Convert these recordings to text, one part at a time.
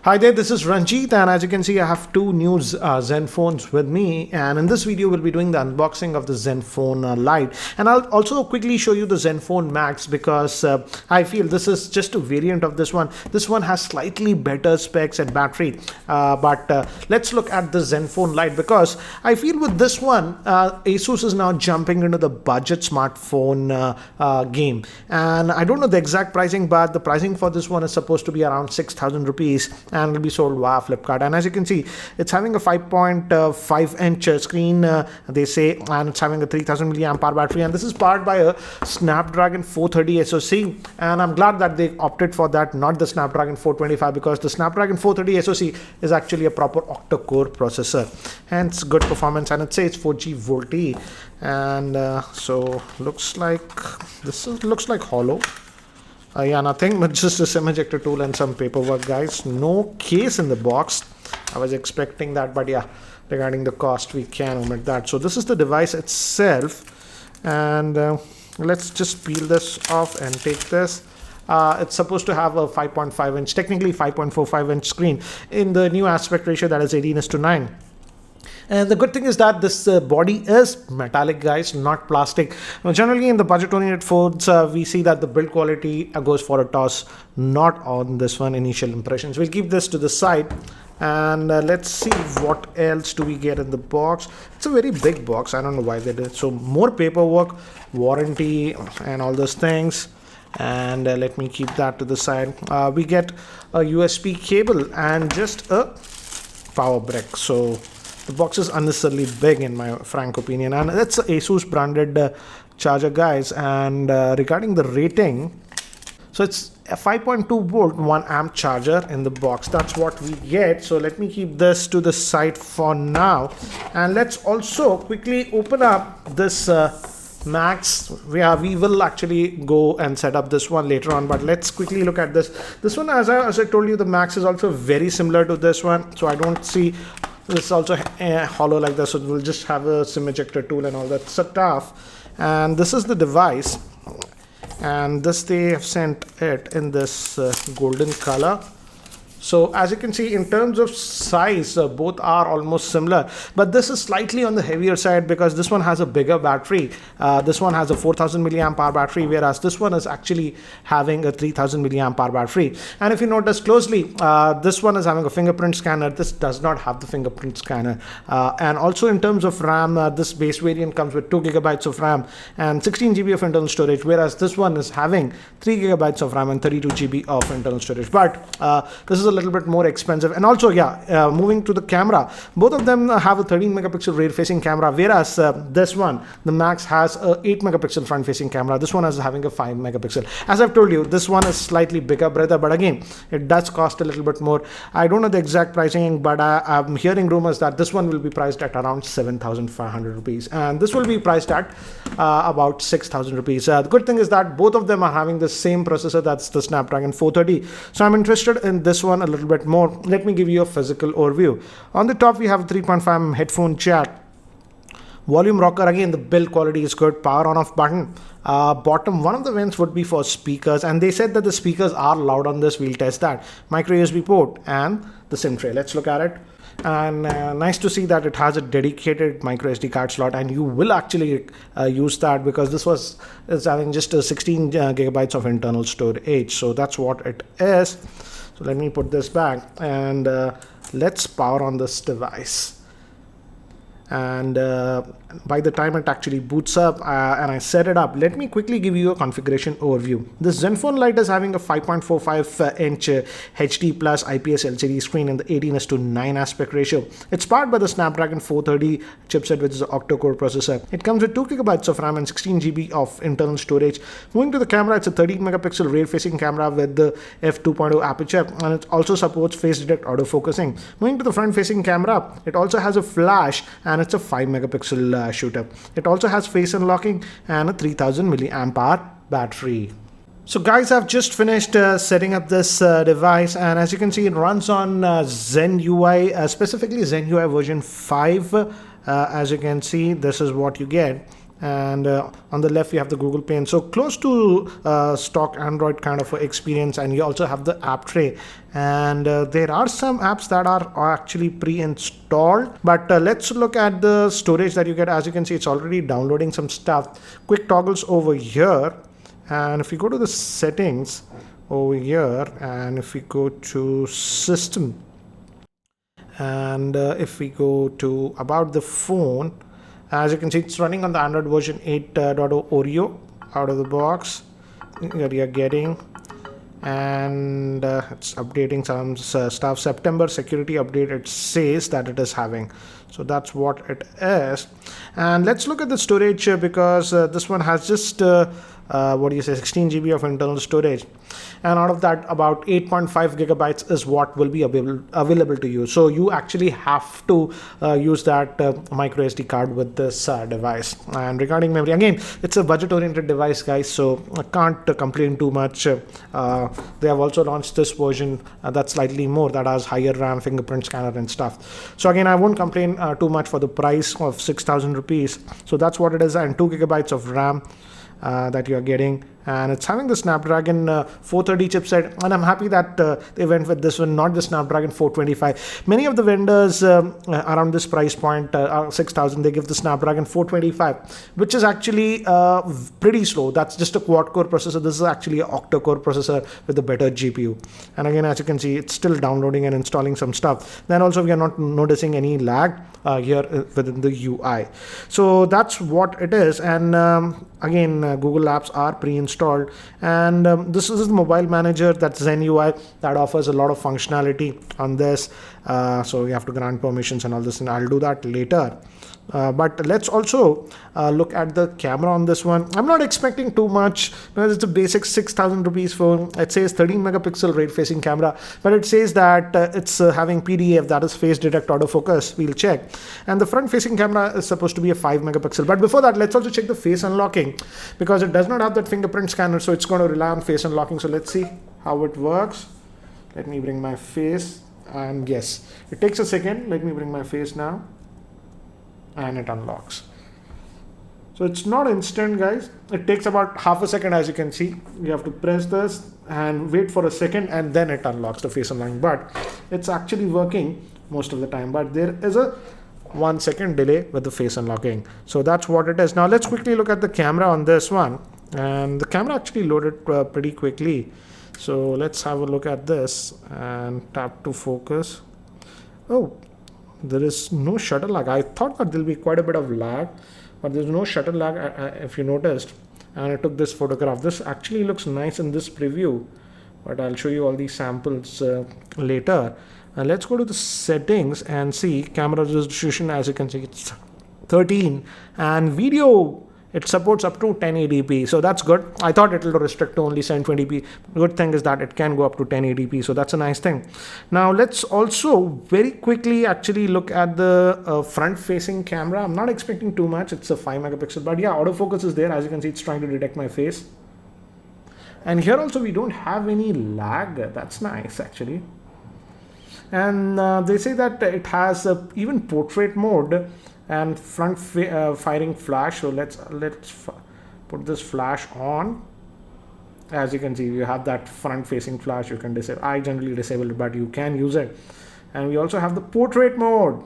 Hi there, this is Ranjit, and as you can see I have two new Zen phones with me, and in this video we'll be doing the unboxing of the Zenfone Lite, and I'll also quickly show you the Zenfone Max because I feel this is just a variant of this one. This one has slightly better specs and battery, but let's look at the Zenfone Lite because I feel with this one Asus is now jumping into the budget smartphone game, and I don't know the exact pricing, but the pricing for this one is supposed to be around 6,000 rupees and will be sold via Flipkart. And as you can see, it's having a 5.5-inch screen, they say, and it's having a 3000 milliamp hour battery, and this is powered by a Snapdragon 430 SoC, and I'm glad that they opted for that, not the Snapdragon 425, because the Snapdragon 430 SoC is actually a proper octa-core processor, hence good performance, and it says 4G VoLTE, and so looks like looks like hollow. Yeah, nothing but just a SIM ejector tool and some paperwork, guys. No case in the box. I was expecting that, but yeah, regarding the cost, we can omit that. So this is the device itself, and let's just peel this off and take this. It's supposed to have a 5.5-inch, technically 5.45-inch screen in the new aspect ratio, that is 18:9. And the good thing is that this body is metallic, guys, not plastic. Now, generally in the budget-oriented phones, we see that the build quality goes for a toss. Not on this one. Initial impressions. We'll keep this to the side, and let's see what else do we get in the box. It's a very big box. I don't know why they did so. More paperwork, warranty, and all those things. And let me keep that to the side. We get a USB cable and just a power brick. So the box is unnecessarily big in my frank opinion, and it's a Asus branded charger, guys. And regarding the rating, so it's a 5.2 volt 1 amp charger in the box. That's what we get. So let me keep this to the side for now, and let's also quickly open up this Max. We will actually go and set up this one later on, but let's quickly look at this one. As I told you, the Max is also very similar to this one, so I don't see this is also hollow like this, so we'll just have a SIM ejector tool and all that stuff. And this is the device, and this they have sent it in this golden color. So as you can see, in terms of size, both are almost similar, but this is slightly on the heavier side because this one has a bigger battery. This one has a 4000 milliamp hour battery, whereas this one is actually having a 3000 milliamp hour battery. And if you notice closely, this one is having a fingerprint scanner. This does not have the fingerprint scanner. And also in terms of RAM, this base variant comes with 2 GB of RAM and 16 GB of internal storage, whereas this one is having 3 GB of RAM and 32 GB of internal storage. But this is a little bit more expensive. And also, yeah, moving to the camera, both of them have a 13 megapixel rear facing camera, whereas this one, the Max, has a 8 megapixel front facing camera. This one is having a 5 megapixel. As I've told you, this one is slightly bigger, brother, but again, it does cost a little bit more. I don't know the exact pricing, but I'm hearing rumors that this one will be priced at around 7,500 rupees, and this will be priced at about 6,000 rupees. The good thing is that both of them are having the same processor, that's the Snapdragon 430. So I'm interested in this one a little bit more. Let me give you a physical overview. On the top, we have a 3.5 headphone jack, volume rocker. Again, the build quality is good. Power on off button. Bottom, one of the vents would be for speakers, and they said that the speakers are loud on this. We'll test that. Micro USB port and the SIM tray. Let's look at it. And nice to see that it has a dedicated micro SD card slot, and you will actually use that because this is having just a 16 gigabytes of internal storage. So that's what it is. So let me put this back, and let's power on this device. And by the time it actually boots up and I set it up, let me quickly give you a configuration overview. This Zenfone Lite is having a 5.45-inch HD plus IPS LCD screen in the 18:9 aspect ratio. It's powered by the Snapdragon 430 chipset, which is an octa-core processor. It comes with 2 GB of RAM and 16 GB of internal storage. Moving to the camera, it's a 13 megapixel rear-facing camera with the f2.0 aperture, and it also supports face detect autofocusing. Moving to the front-facing camera, it also has a flash, and it's a 5 megapixel shooter. It also has face unlocking and a 3000 milliamp hour battery. So guys, I've just finished setting up this device, and as you can see, it runs on Zen UI, specifically Zen UI version 5. As you can see, this is what you get. and on the left you have the Google Pay, and so close to stock Android kind of experience. And you also have the app tray, and there are some apps that are actually pre-installed, but let's look at the storage that you get. As you can see, it's already downloading some stuff. Quick toggles over here, and if you go to the settings over here, and if we go to system, and if we go to about the phone, as you can see, it's running on the Android version 8.0 Oreo out of the box that you're getting, and it's updating some stuff. September security update, it says that it is having. So that's what it is. And let's look at the storage because this one has just 16 GB of internal storage, and out of that about 8.5 gigabytes is what will be available to you. So you actually have to use that micro SD card with this device. And regarding memory, again, it's a budget oriented device, guys, so I can't complain too much. They have also launched this version that's slightly more, that has higher RAM, fingerprint scanner and stuff. So again, I won't complain too much for the price of 6,000 rupees. So that's what it is, and 2 gigabytes of RAM that you are getting, and it's having the Snapdragon 430 chipset, and I'm happy that they went with this one, not the Snapdragon 425. Many of the vendors around this price point, 6,000, they give the Snapdragon 425, which is actually pretty slow. That's just a quad-core processor. This is actually an octa-core processor with a better GPU. And again, as you can see, it's still downloading and installing some stuff. Then also, we are not noticing any lag here within the UI. So that's what it is. And again, Google Apps are pre-installed, and this is the mobile manager, that's Zen UI, that offers a lot of functionality on this. So you have to grant permissions and all this, and I'll do that later. But let's also look at the camera on this one. I'm not expecting too much because it's a basic 6,000 rupees phone. It says 13 megapixel rate facing camera, but it says that it's having PDAF, that is face detect autofocus. We'll check. And the front facing camera is supposed to be a 5 megapixel. But before that, let's also check the face unlocking, because it does not have that fingerprint scanner, so it's going to rely on face unlocking. So let's see how it works. Let me bring my face, and yes, it takes a second. Let me bring my face now, and it unlocks. So it's not instant, guys. It takes about half a second. As you can see, you have to press this and wait for a second, and then it unlocks the face unlocking. But it's actually working most of the time, but there is a 1 second delay with the face unlocking. So that's what it is. Now let's quickly look at the camera on this one, and the camera actually loaded pretty quickly. So let's have a look at this and tap to focus. Oh, there is no shutter lag. I thought that there'll be quite a bit of lag, but there's no shutter lag if you noticed. And I took this photograph. This actually looks nice in this preview, but I'll show you all these samples later. Let's go to the settings and see camera resolution. As you can see, it's 13, and video, it supports up to 1080p, so that's good. I thought it will restrict to only 720p. Good thing is that it can go up to 1080p, so that's a nice thing. Now let's also very quickly actually look at the front-facing camera. I'm not expecting too much. It's a 5 megapixel, but yeah, autofocus is there. As you can see, it's trying to detect my face. And here also we don't have any lag. That's nice actually. And they say that it has even portrait mode and front firing flash. So let's put this flash on. As you can see, you have that front facing flash. You can disable. I generally disable it, but you can use it. And we also have the portrait mode.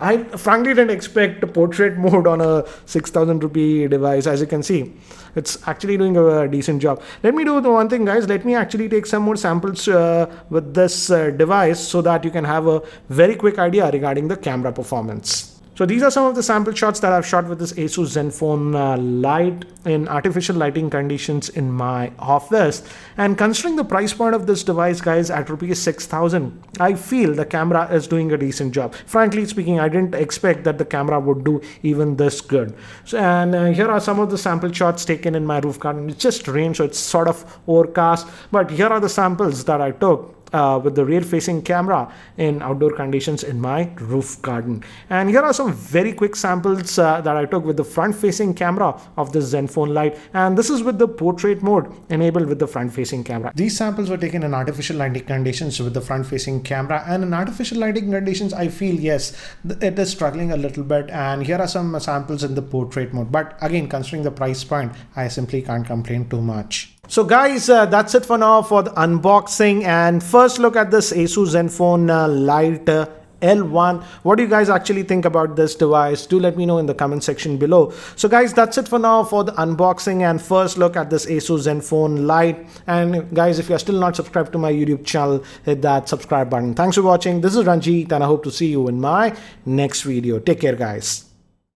I frankly didn't expect a portrait mode on a 6,000 rupee device. As you can see, it's actually doing a decent job. Let me do the one thing, guys. Let me actually take some more samples with this device so that you can have a very quick idea regarding the camera performance. So these are some of the sample shots that I've shot with this Asus Zenfone Lite in artificial lighting conditions in my office. And considering the price point of this device, guys, at rupees 6,000, I feel the camera is doing a decent job. Frankly speaking, I didn't expect that the camera would do even this good. So, and here are some of the sample shots taken in my roof garden. It just rained, so it's sort of overcast. But here are the samples that I took with the rear facing camera in outdoor conditions in my roof garden. And here are some very quick samples that I took with the front facing camera of this Zenfone Lite, and this is with the portrait mode enabled with the front facing camera. These samples were taken in artificial lighting conditions with the front facing camera, and in artificial lighting conditions I feel yes, it is struggling a little bit, and here are some samples in the portrait mode, but again, considering the price point, I simply can't complain too much. So guys, that's it for now for the unboxing and first look at this Asus Zenfone Lite L1. What do you guys actually think about this device? Do let me know in the comment section below. So guys, that's it for now for the unboxing and first look at this Asus Zenfone Lite. And guys, if you're still not subscribed to my YouTube channel, hit that subscribe button. Thanks for watching. This is Ranjit and I hope to see you in my next video. Take care guys.